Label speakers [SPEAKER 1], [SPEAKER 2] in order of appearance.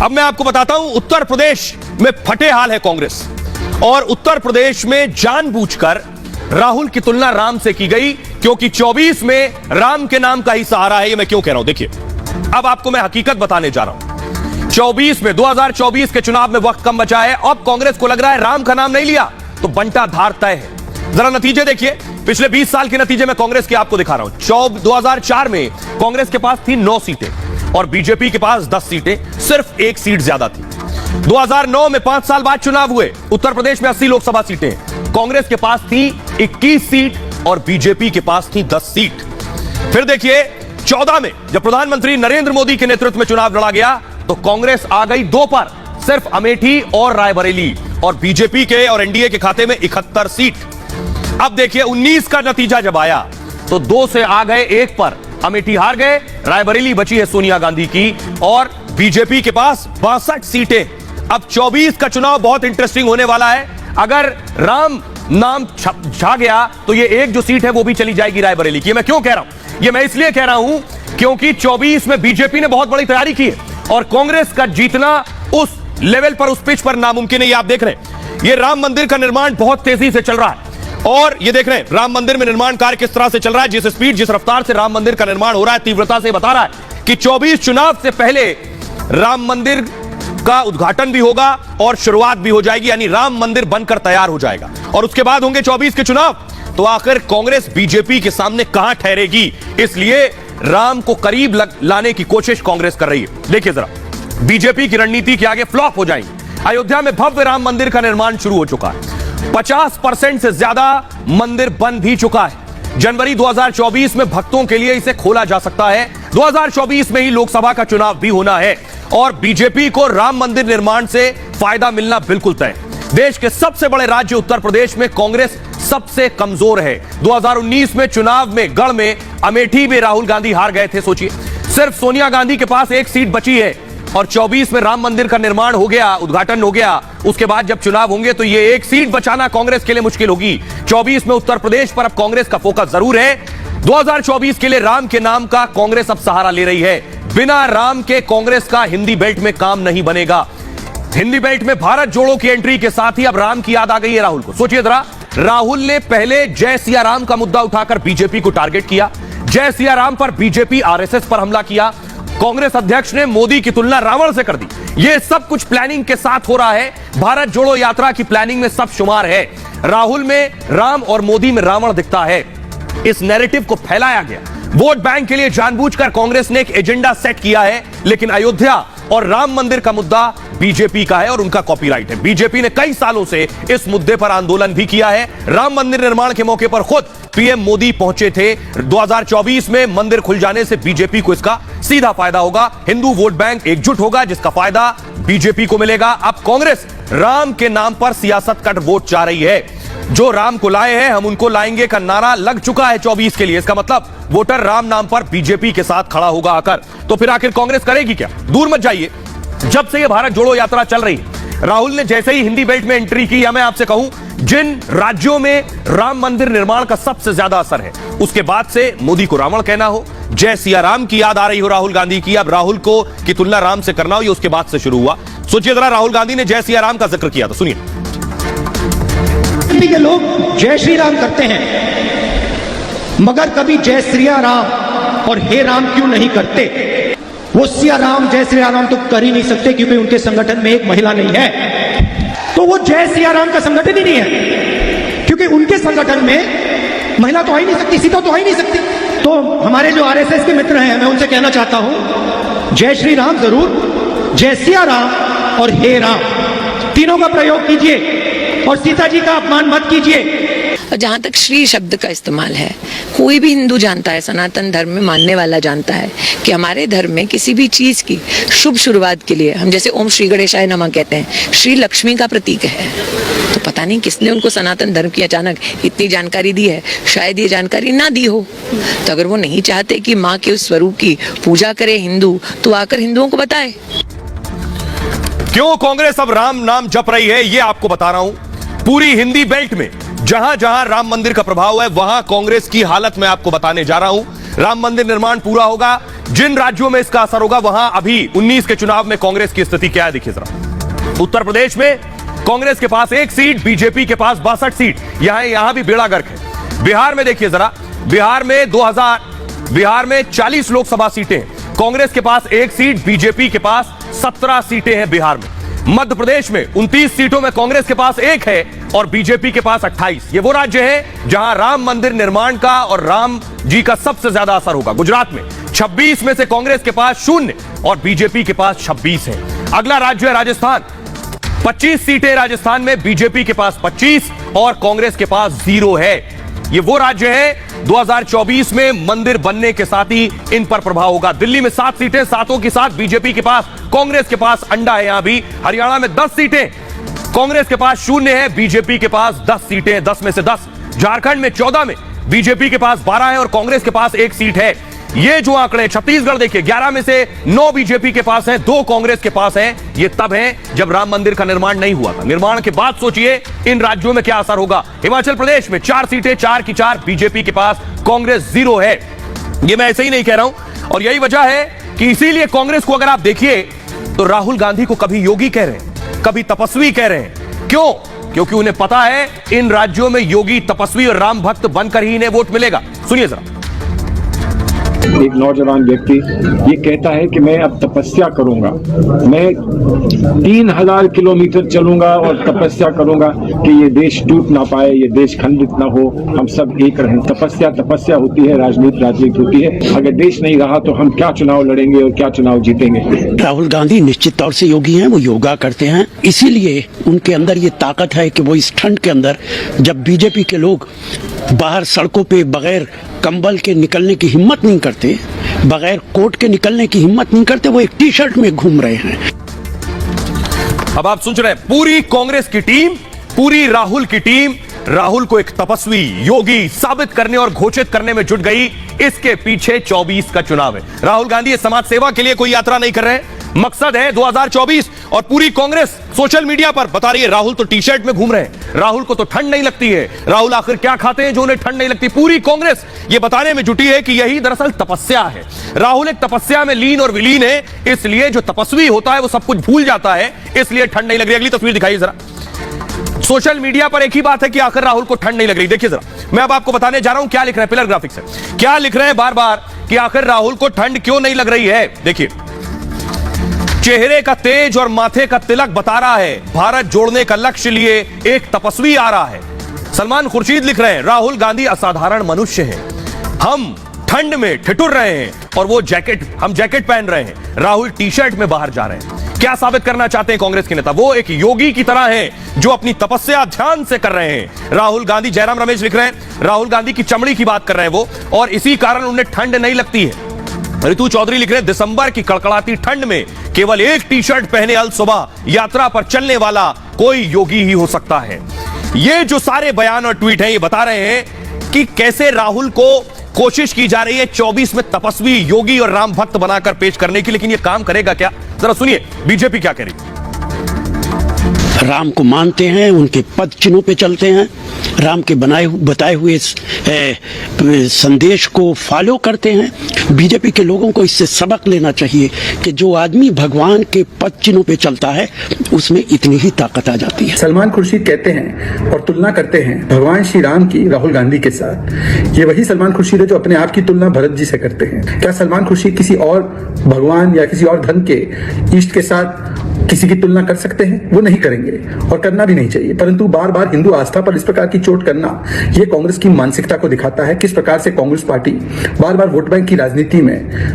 [SPEAKER 1] अब मैं आपको बताता हूं, उत्तर प्रदेश में फटे हाल है कांग्रेस, और उत्तर प्रदेश में जानबूझकर राहुल की तुलना राम से की गई, क्योंकि 24 में राम के नाम का ही सहारा है। ये मैं क्यों कह रहा हूं, देखिए अब आपको मैं हकीकत बताने जा रहा हूं। 2024 के चुनाव में वक्त कम बचा है, अब कांग्रेस को लग रहा है राम का नाम नहीं लिया तो बंटा धार तय है। जरा नतीजे देखिए, पिछले 20 साल के नतीजे में कांग्रेस के आपको दिखा रहा हूं। 2004 में कांग्रेस के पास थी 9 सीटें और बीजेपी के पास 10 सीटें, सिर्फ 1 सीट ज्यादा थी। 2009 में 5 साल बाद चुनाव हुए, उत्तर प्रदेश में 80 लोकसभा सीटें, कांग्रेस के पास थी 21 सीट और बीजेपी के पास थी 10 सीट। फिर देखिए 14 में जब प्रधानमंत्री नरेंद्र मोदी के नेतृत्व में चुनाव लड़ा गया तो कांग्रेस आ गई 2 पर, सिर्फ अमेठी और रायबरेली, और बीजेपी के और एनडीए के खाते में 71 सीट। अब देखिए 19 का नतीजा जब आया तो 2 से आ गए 1 पर, अमेठी हार गए, रायबरेली बची है सोनिया गांधी की, और बीजेपी के पास 62 सीटें। अब 24 का चुनाव बहुत इंटरेस्टिंग होने वाला है। अगर राम नाम छा गया तो ये एक जो सीट है वो भी चली जाएगी रायबरेली की। मैं क्यों कह रहा हूं, ये मैं इसलिए कह रहा हूं क्योंकि 24 में बीजेपी ने बहुत बड़ी तैयारी की है और कांग्रेस का जीतना उस लेवल पर, उस पिच पर नामुमकिन है। ये आप देख रहे हैं, ये राम मंदिर का निर्माण बहुत तेजी से चल रहा है, और ये देख रहे हैं राम मंदिर में निर्माण कार्य किस तरह से चल रहा है, जिस स्पीड जिस रफ्तार से राम मंदिर का निर्माण हो रहा है, तीव्रता से बता रहा है कि 24 चुनाव से पहले राम मंदिर का उद्घाटन भी होगा और शुरुआत भी हो जाएगी, यानी राम मंदिर बनकर तैयार हो जाएगा। और उसके बाद होंगे 24 के चुनाव, तो आखिर कांग्रेस बीजेपी के सामने कहां ठहरेगी, इसलिए राम को करीब लाने की कोशिश कांग्रेस कर रही है। देखिए जरा, बीजेपी की रणनीति के आगे फ्लॉप हो जाएंगे। अयोध्या में भव्य राम मंदिर का निर्माण शुरू हो चुका है, 50% से ज्यादा मंदिर बन भी चुका है। जनवरी 2024 में भक्तों के लिए इसे खोला जा सकता है। 2024 में ही लोकसभा का चुनाव भी होना है और बीजेपी को राम मंदिर निर्माण से फायदा मिलना बिल्कुल तय। देश के सबसे बड़े राज्य उत्तर प्रदेश में कांग्रेस सबसे कमजोर है। 2019 में चुनाव में गढ़ में, अमेठी में राहुल गांधी हार गए थे। सोचिए, सिर्फ सोनिया गांधी के पास 1 सीट बची है और 24 में राम मंदिर का निर्माण हो गया, उद्घाटन हो गया। उसके बाद जब चुनाव होंगे तो ये 1 सीट बचाना कांग्रेस के लिए मुश्किल होगी। 24 में उत्तर प्रदेश पर अब कांग्रेस का फोकस जरूर है। 2024 के लिए राम के नाम का कांग्रेस अब सहारा ले रही है। बिना राम के कांग्रेस का हिंदी बेल्ट में काम नहीं बनेगा। हिंदी बेल्ट में भारत जोड़ो की एंट्री के साथ ही अब राम की याद आ गई है राहुल को। सोचिए जरा, राहुल ने पहले जय सिया राम का मुद्दा उठाकर बीजेपी को टारगेट किया, जय सिया राम पर बीजेपी आरएसएस पर हमला किया, कांग्रेस अध्यक्ष ने मोदी की तुलना रावण से कर दी। यह सब कुछ प्लानिंग के साथ हो रहा है। भारत जोड़ो यात्रा की प्लानिंग में सब शुमार है। राहुल में राम और मोदी में रावण दिखता है। इस नैरेटिव को फैलाया गया। वोट बैंक के लिए जानबूझकर कांग्रेस ने एक एजेंडा सेट किया है, लेकिन अयोध्या और राम मंदिर का मुद्दा बीजेपी का है और उनका कॉपीराइट है। बीजेपी ने कई सालों से इस मुद्दे पर आंदोलन भी किया है। राम मंदिर निर्माण के मौके पर खुद पीएम मोदी पहुंचे थे। 2024 में मंदिर खुल जाने से बीजेपी को इसका सीधा फायदा होगा। हिंदू वोट बैंक एकजुट होगा, जिसका फायदा बीजेपी को मिलेगा। अब कांग्रेस राम के नाम पर सियासत कट वोट चाह रही है। जो राम को लाए हैं हम उनको लाएंगे का नारा लग चुका है 24 के लिए। इसका मतलब वोटर राम नाम पर बीजेपी के साथ खड़ा होगा आकर। तो फिर आखिर कांग्रेस करेगी क्या? दूर मत जाइए, जब से ये भारत जोड़ो यात्रा चल रही है, राहुल ने जैसे ही हिंदी बेल्ट में एंट्री की, या मैं आपसे कहूं जिन राज्यों में राम मंदिर निर्माण का सबसे ज्यादा असर है, उसके बाद से मोदी को रावण कहना हो, जय सिया राम की याद आ रही हो राहुल गांधी की, अब राहुल को की तुलना राम से करना हो, ये उसके बाद से शुरू हुआ। सोचिए जरा, राहुल गांधी ने जय सिया राम का जिक्र किया था, सुनिए।
[SPEAKER 2] के लोग जय श्री राम करते हैं, मगर कभी जय श्रिया राम और हे राम क्यों नहीं करते? वो सिया राम जय श्री राम तो कर ही नहीं सकते क्योंकि उनके संगठन में एक महिला नहीं है। तो वो जय सिया राम का संगठन ही नहीं है, क्योंकि उनके संगठन में महिला तो आ ही नहीं सकती, सीता तो आ ही नहीं सकती। तो हमारे जो आरएसएस के मित्र हैं, मैं उनसे कहना चाहता हूं, जय श्री राम जरूर, जय सिया राम और हे राम तीनों का प्रयोग कीजिए और सीता जी का अपमान मत कीजिए।
[SPEAKER 3] और जहाँ तक श्री शब्द का इस्तेमाल है, कोई भी हिंदू जानता है, सनातन धर्म में मानने वाला जानता है कि हमारे धर्म में किसी भी चीज की शुभ शुरुआत के लिए हम जैसे ओम श्री गणेशाय नमः कहते हैं, श्री लक्ष्मी का प्रतीक है। तो पता नहीं किसने उनको सनातन धर्म की अचानक इतनी जानकारी दी है। शायद ये जानकारी ना दी हो, तो अगर वो नहीं चाहते कि माँ के उस स्वरूप की पूजा करे हिंदू, तो आकर हिंदुओं को बताए।
[SPEAKER 1] क्यों कांग्रेस अब राम नाम जप रही है, ये आपको बता रहा हूं। पूरी हिंदी बेल्ट में जहां जहां राम मंदिर का प्रभाव है, वहां कांग्रेस की हालत मैं आपको बताने जा रहा हूं। राम मंदिर निर्माण पूरा होगा, जिन राज्यों में इसका असर होगा वहां अभी 19 के चुनाव में कांग्रेस की स्थिति क्या है देखिए जरा। उत्तर प्रदेश में कांग्रेस के पास 1 सीट, बीजेपी के पास 62 सीट, यहां भी बेड़ा गर्क है। बिहार में देखिए जरा, बिहार में 40 लोकसभा सीटें, कांग्रेस के पास 1 सीट, बीजेपी के पास 17 सीटें हैं बिहार में। मध्य प्रदेश में 29 सीटों में कांग्रेस के पास 1 है और बीजेपी के पास 28। ये वो राज्य है जहां राम मंदिर निर्माण का और राम जी का सबसे ज्यादा असर होगा। गुजरात में 26 में से कांग्रेस के पास 0 और बीजेपी के पास 26 है। अगला राज्य है राजस्थान, 25 सीटें राजस्थान में, बीजेपी के पास 25 और कांग्रेस के पास 0 है। ये वो राज्य है 2024 में मंदिर बनने के साथ ही इन पर प्रभाव होगा। दिल्ली में 7 सीटें, 7 की 7 बीजेपी के पास, कांग्रेस के पास अंडा है यहां भी। हरियाणा में 10 सीटें, कांग्रेस के पास 0 है, बीजेपी के पास 10 सीटें, 10 में से 10। झारखंड में 14 में बीजेपी के पास 12 है और कांग्रेस के पास 1 सीट है। ये जो आंकड़े, छत्तीसगढ़ देखिए, 11 में से 9 बीजेपी के पास है, 2 कांग्रेस के पास है। ये तब है जब राम मंदिर का निर्माण नहीं हुआ था। निर्माण के बाद सोचिए इन राज्यों में क्या असर होगा। हिमाचल प्रदेश में 4 सीटें, 4 की 4 बीजेपी के पास, कांग्रेस 0 है। ये मैं ऐसे ही नहीं कह रहा हूं और यही वजह है कि इसीलिए कांग्रेस को अगर आप देखिए तो राहुल गांधी को कभी योगी कह रहे हैं, कभी तपस्वी कह रहे हैं। क्यों? क्योंकि उन्हें पता है इन राज्यों में योगी, तपस्वी और राम भक्त बनकर ही इन्हें वोट मिलेगा। सुनिए जरा।
[SPEAKER 4] एक नौजवान व्यक्ति ये कहता है कि मैं अब तपस्या करूंगा, मैं 3000 किलोमीटर चलूंगा और तपस्या करूंगा कि ये देश टूट ना पाए, ये देश खंडित ना हो, हम सब एक रहें। तपस्या होती है, राजनीति होती है। अगर देश नहीं रहा तो हम क्या चुनाव लड़ेंगे और क्या चुनाव जीतेंगे।
[SPEAKER 5] राहुल गांधी निश्चित तौर से योगी हैं, वो योगा करते हैं, इसीलिए उनके अंदर ये ताकत है कि वो इस ठंड के अंदर, जब बीजेपी के लोग बाहर सड़कों पे बगैर कंबल के निकलने की हिम्मत नहीं करते, बगैर कोट के निकलने की हिम्मत नहीं करते, वो एक टी-शर्ट में घूम रहे हैं।
[SPEAKER 1] अब आप सुन रहे हैं, पूरी कांग्रेस की टीम, पूरी राहुल की टीम राहुल को एक तपस्वी, योगी साबित करने और घोषित करने में जुट गई। इसके पीछे 24 का चुनाव है। राहुल गांधी समाज सेवा के लिए कोई यात्रा नहीं कर रहे हैं, मकसद है 2024। और पूरी कांग्रेस सोशल मीडिया पर बता रही है राहुल तो टी-शर्ट में घूम रहे हैं, राहुल को तो ठंड नहीं लगती है, राहुल आखिर क्या खाते हैं जो उन्हें ठंड नहीं लगती। पूरी कांग्रेस ये बताने में जुटी है कि यही दरअसल तपस्या है। राहुल एक तपस्या में लीन और विलीन है, इसलिए जो तपस्वी होता है वो सब कुछ भूल जाता है, इसलिए ठंड नहीं लग रही। अगली तस्वीर दिखाइए जरा। सोशल मीडिया पर एक ही बात है कि आखिर राहुल को ठंड नहीं लग रही। देखिए जरा, मैं अब आपको बताने जा रहा हूं क्या लिख रहे हैं पिलर ग्राफिक्स से, क्या लिख रहे हैं बार बार कि आखिर राहुल को ठंड क्यों नहीं लग रही है। देखिए, चेहरे का तेज और माथे का तिलक बता रहा है भारत जोड़ने का लक्ष्य लिए एक तपस्वी आ रहा है। सलमान खुर्शीद लिख रहे हैं राहुल गांधी असाधारण मनुष्य हैं, हम ठंड में ठिठुर रहे हैं और हम जैकेट पहन रहे हैं, राहुल टी-शर्ट में बाहर जा रहे हैं। क्या साबित करना चाहते हैं कांग्रेस के नेता? वो एक योगी की तरह हैं जो अपनी तपस्या ध्यान से कर रहे हैं। राहुल गांधी, जयराम रमेश लिख रहे हैं राहुल गांधी की चमड़ी की बात कर रहे हैं वो, और इसी कारण उन्हें ठंड नहीं लगती है। ऋतु चौधरी लिख रहे हैं दिसंबर की कड़कड़ाती ठंड में केवल एक टी-शर्ट पहने अल सुबह यात्रा पर चलने वाला कोई योगी ही हो सकता है। ये जो सारे बयान और ट्वीट हैं ये बता रहे हैं कि कैसे राहुल को कोशिश की जा रही है 24 में तपस्वी, योगी और राम भक्त बनाकर पेश करने की। लेकिन ये काम करेगा क्या? जरा सुनिए बीजेपी क्या करेगी।
[SPEAKER 5] राम को मानते हैं, उनके पद चिन्हों पे चलते हैं, राम के बताए हुए संदेश को फॉलो करते हैं। बीजेपी के लोगों को इससे सबक लेना चाहिए कि जो आदमी भगवान के पद चिन्हों पे चलता है उसमें इतनी ही ताकत आ जाती है।
[SPEAKER 6] सलमान खुर्शीद कहते हैं और तुलना करते हैं भगवान श्री राम की राहुल गांधी के साथ। ये वही सलमान खुर्शीद है जो अपने आप की तुलना भरत जी से करते हैं। क्या सलमान खुर्शीद किसी और भगवान या किसी और धर्म के इष्ट के साथ किसी की तुलना कर सकते हैं? वो नहीं करेंगे और करना भी नहीं चाहिए। परंतु बार बार हिंदू आस्था पर इस प्रकार की चोट करना यह कांग्रेस की मानसिकता को दिखाता है, किस प्रकार से कांग्रेस पार्टी बार बार वोट बैंक की राजनीति में